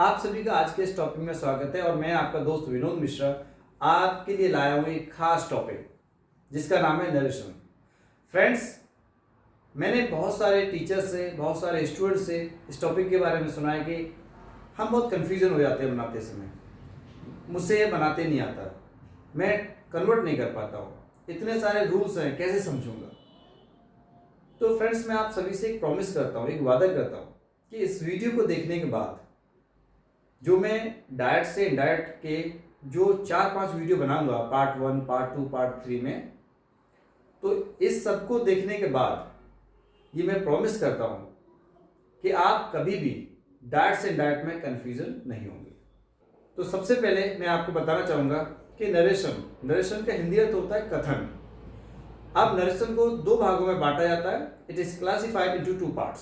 आप सभी का आज के इस टॉपिक में स्वागत है और मैं आपका दोस्त विनोद मिश्रा आपके लिए लाया हूँ एक खास टॉपिक जिसका नाम है नरेशन। फ्रेंड्स, मैंने बहुत सारे टीचर्स से, बहुत सारे स्टूडेंट्स से इस टॉपिक के बारे में सुना है कि हम बहुत कन्फ्यूजन हो जाते हैं बनाते समय। मुझसे ये बनाते नहीं आता, मैं कन्वर्ट नहीं कर पाता हूँ, इतने सारे रूल्स हैं, कैसे समझूंगा। तो फ्रेंड्स, मैं आप सभी से एक प्रॉमिस करता हूँ, एक वादा करता हूँ कि इस वीडियो को देखने के बाद जो मैं डायरेक्ट से इनडायरेक्ट के जो 4-5 वीडियो बनाऊंगा, पार्ट 1, पार्ट 2, पार्ट 3 में, तो इस सब को देखने के बाद ये मैं प्रॉमिस करता हूं कि आप कभी भी डायरेक्ट से इनडायरेक्ट में कंफ्यूजन नहीं होंगे। तो सबसे पहले मैं आपको बताना चाहूंगा कि नरेशन का हिंदी अर्थ होता है कथन। अब नरेशन को 2 भागों में बांटा जाता है। It is classified into 2 parts,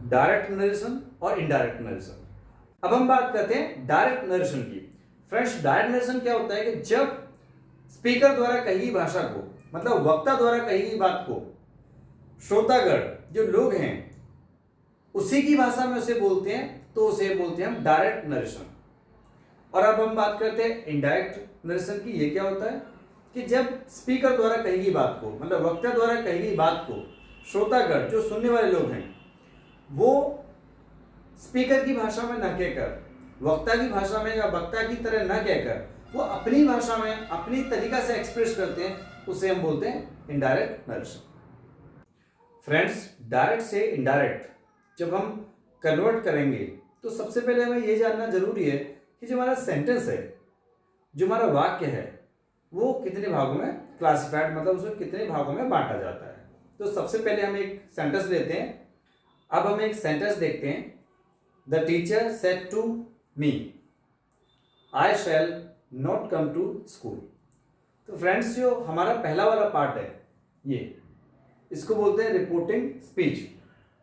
direct narration और इनडायरेक्ट नरेशन। अब हम बात करते हैं डायरेक्ट नरेशन की। फ्रेंड्स, डायरेक्ट नरेशन क्या होता है कि जब स्पीकर द्वारा कही गई भाषा को, मतलब वक्ता द्वारा कही गई बात को, श्रोतागण जो लोग हैं उसी की भाषा में उसे बोलते हैं, तो उसे बोलते हैं हम डायरेक्ट नरेशन। और अब हम बात करते हैं इनडायरेक्ट नरेशन की। ये क्या होता है कि जब स्पीकर द्वारा कही गई बात को, मतलब वक्ता द्वारा कही गई बात को, श्रोतागण जो सुनने वाले लोग हैं वो स्पीकर की भाषा में न कहकर, वक्ता की भाषा में या वक्ता की तरह न कहकर, वो अपनी भाषा में अपनी तरीका से एक्सप्रेस करते हैं, उसे हम बोलते हैं इनडायरेक्ट नरेशन। फ्रेंड्स, डायरेक्ट से इनडायरेक्ट जब हम कन्वर्ट करेंगे तो सबसे पहले हमें ये जानना जरूरी है कि जो हमारा सेंटेंस है, जो हमारा वाक्य है, वो कितने भागों में क्लासिफाइड, मतलब उसमें कितने भागों में बांटा जाता है। तो सबसे पहले हम एक सेंटेंस लेते हैं। अब हम एक सेंटेंस देखते हैं। The teacher said to me, I shall not come to school. तो फ्रेंड्स, जो हमारा पहला वाला पार्ट है, ये इसको बोलते हैं रिपोर्टिंग स्पीच,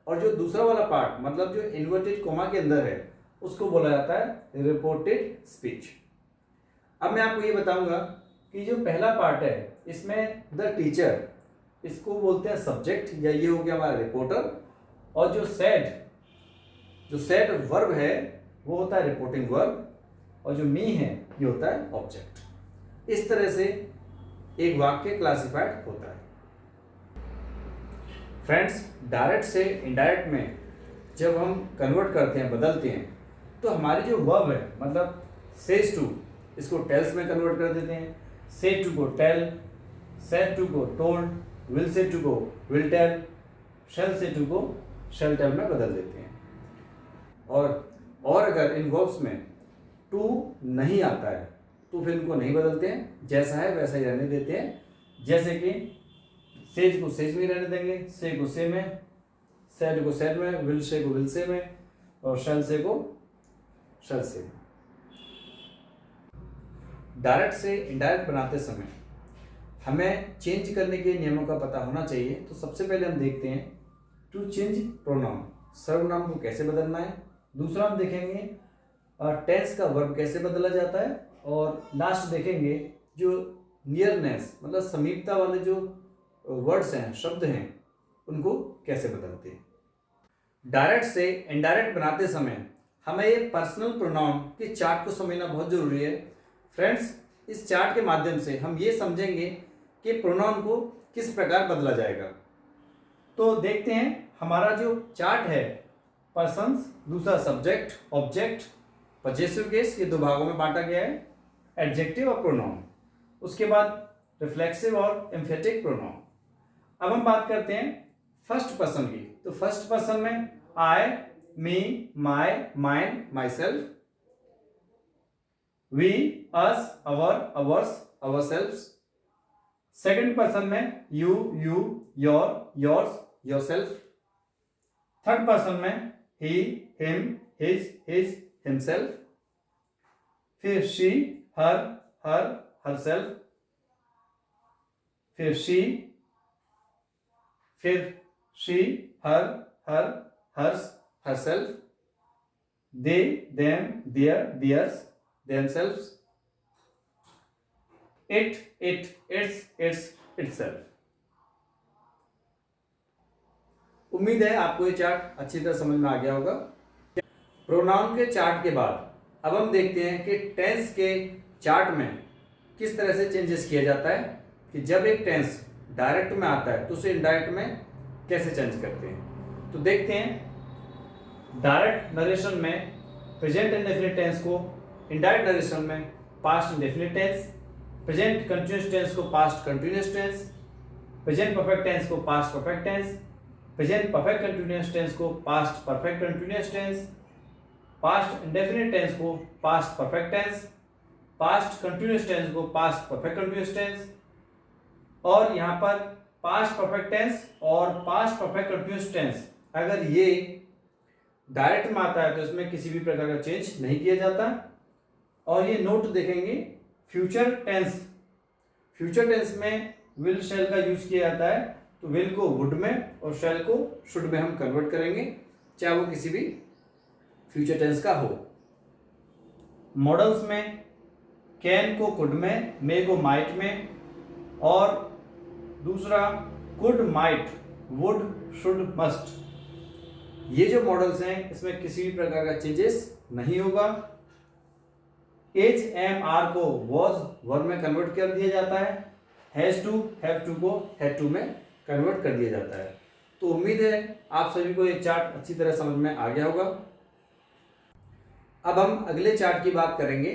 और जो दूसरा वाला पार्ट, मतलब जो इन्वर्टेड कोमा के अंदर है, उसको बोला जाता है रिपोर्टेड स्पीच। अब मैं आपको ये बताऊंगा कि जो पहला पार्ट है इसमें द टीचर, इसको बोलते हैं सब्जेक्ट, या ये हो गया हमारा रिपोर्टर, और जो सेड वर्ब है वो होता है रिपोर्टिंग वर्ब, और जो मी है ये होता है ऑब्जेक्ट। इस तरह से एक वाक्य क्लासिफाइड होता है। फ्रेंड्स, डायरेक्ट से इनडायरेक्ट में जब हम कन्वर्ट करते हैं, बदलते हैं, तो हमारी जो वर्ब है, मतलब सेज टू, इसको टेल्स में कन्वर्ट कर देते हैं। से टू को टेल, सेड टू को टोल्ड, विल से टू को विल टेल, शेल से टू को शेल टेल में बदल देते हैं। और अगर इन वर्ब्स में टू नहीं आता है तो फिर इनको नहीं बदलते हैं, जैसा है वैसा ही रहने देते हैं। जैसे कि सेज को सेज में रहने देंगे, से को से में, सेड को सेड में, विल से को विल से में, और शेल से को शेल से में। डायरेक्ट से इनडायरेक्ट बनाते समय हमें चेंज करने के नियमों का पता होना चाहिए। तो सबसे पहले हम देखते हैं टू चेंज प्रोनाउन, सर्वनाम को कैसे बदलना है। दूसरा हम देखेंगे टेंस का वर्ब कैसे बदला जाता है, और लास्ट देखेंगे जो नियरनेस, मतलब समीपता वाले जो वर्ड्स हैं, शब्द हैं, उनको कैसे बदलते हैं। डायरेक्ट से इनडायरेक्ट बनाते समय हमें ये पर्सनल प्रोनाउन के चार्ट को समझना बहुत जरूरी है। फ्रेंड्स, इस चार्ट के माध्यम से हम ये समझेंगे कि प्रोनाउन को किस प्रकार बदला जाएगा। तो देखते हैं, हमारा जो चार्ट है, पर्सन्स, दूसरा सब्जेक्ट, ऑब्जेक्ट, पजेसिव केस, ये 2 भागों में बांटा गया है, एडजेक्टिव और प्रोनाउन। उसके बाद रिफ्लेक्सिव और एम्फेटिक प्रोनाउन। अब हम बात करते हैं फर्स्ट पर्सन की। तो फर्स्ट पर्सन में I, me, my, mine, myself, we, us, our, ours, ourselves. Second person में you, your, yours, yourself. Third person में he, him, his, himself। फिर she, her, herself। फिर she, her, hers, herself। they, them, theirs, themselves। it, its, itself। उम्मीद है आपको ये chart अच्छी तरह समझ में आ गया होगा। प्रोनाउन के चार्ट के बाद अब हम देखते हैं कि टेंस के चार्ट में किस तरह से चेंजेस किया जाता है, कि जब एक टेंस डायरेक्ट में आता है तो उसे इनडायरेक्ट में कैसे चेंज करते हैं। तो देखते हैं, डायरेक्ट नरेशन में प्रेजेंट इंडेफिनिट टेंस को इनडायरेक्ट नरेशन में past indefinite tense, present continuous tense को past continuous tense, present perfect tense को past perfect tense, present perfect continuous tense को past perfect continuous tense, past indefinite tense को past perfect tense, past continuous tense को past perfect continuous tense, और यहाँ पर past perfect tense और past perfect continuous tense अगर ये direct में आता है तो इसमें किसी भी प्रकार का चेंज नहीं किया जाता। और ये नोट देखेंगे, फ्यूचर टेंस में विल शैल का यूज किया जाता है, तो विल को वुड में और शैल को शुड में हम कन्वर्ट करेंगे, चाहे वो किसी भी फ्यूचर टेंस का हो। मॉडल्स में कैन को कुड में, मे को माइट में, और दूसरा could, might, would, should, must, ये जो मॉडल्स हैं इसमें किसी भी प्रकार का चेंजेस नहीं होगा। एच एम आर को वॉज वर्ब में कन्वर्ट कर दिया जाता है, हैज टू, हैव टू को हैड टू में कन्वर्ट कर दिया जाता है। तो उम्मीद है आप सभी को ये चार्ट अच्छी तरह समझ में आ गया होगा। अब हम अगले चार्ट की बात करेंगे।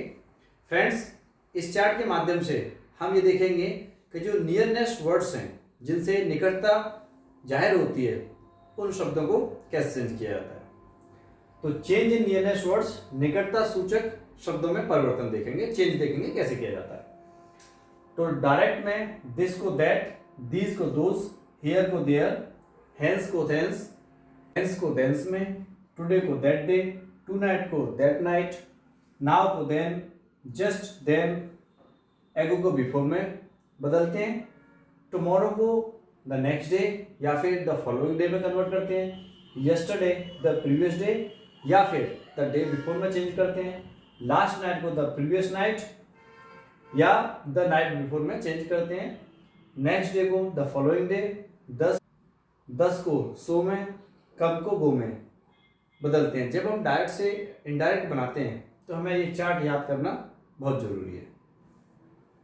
फ्रेंड्स, इस चार्ट के माध्यम से हम ये देखेंगे कि जो नियरनेस्ट वर्ड्स हैं, जिनसे निकटता जाहिर होती है, उन शब्दों को कैसे चेंज किया जाता है। तो चेंज इन नियरनेस्ट वर्ड्स, निकटता सूचक शब्दों में परिवर्तन देखेंगे, चेंज देखेंगे कैसे किया जाता है। तो डायरेक्ट में दिस को दैट, दीज को दोस, हियर को देयर, हेंस को थेंस, हेंस को देंस में, टुडे को दैट डे, टू नाइट को दैट नाइट, नाउ को देन, जस्ट देन, एगो को बिफोर में बदलते हैं, टुमारो को द नेक्स्ट डे या फिर द फॉलोइंग डे में कन्वर्ट करते हैं, यस्टरडे द प्रीवियस डे या फिर द डे बिफोर में चेंज करते हैं, लास्ट नाइट को द प्रीवियस नाइट या द नाइट बिफोर में चेंज करते हैं, नेक्स्ट डे को द फॉलोइंग डे, 10 को सो में, कब को गो में बदलते हैं। जब हम डायरेक्ट से इनडायरेक्ट बनाते हैं तो हमें ये चार्ट याद करना बहुत जरूरी है।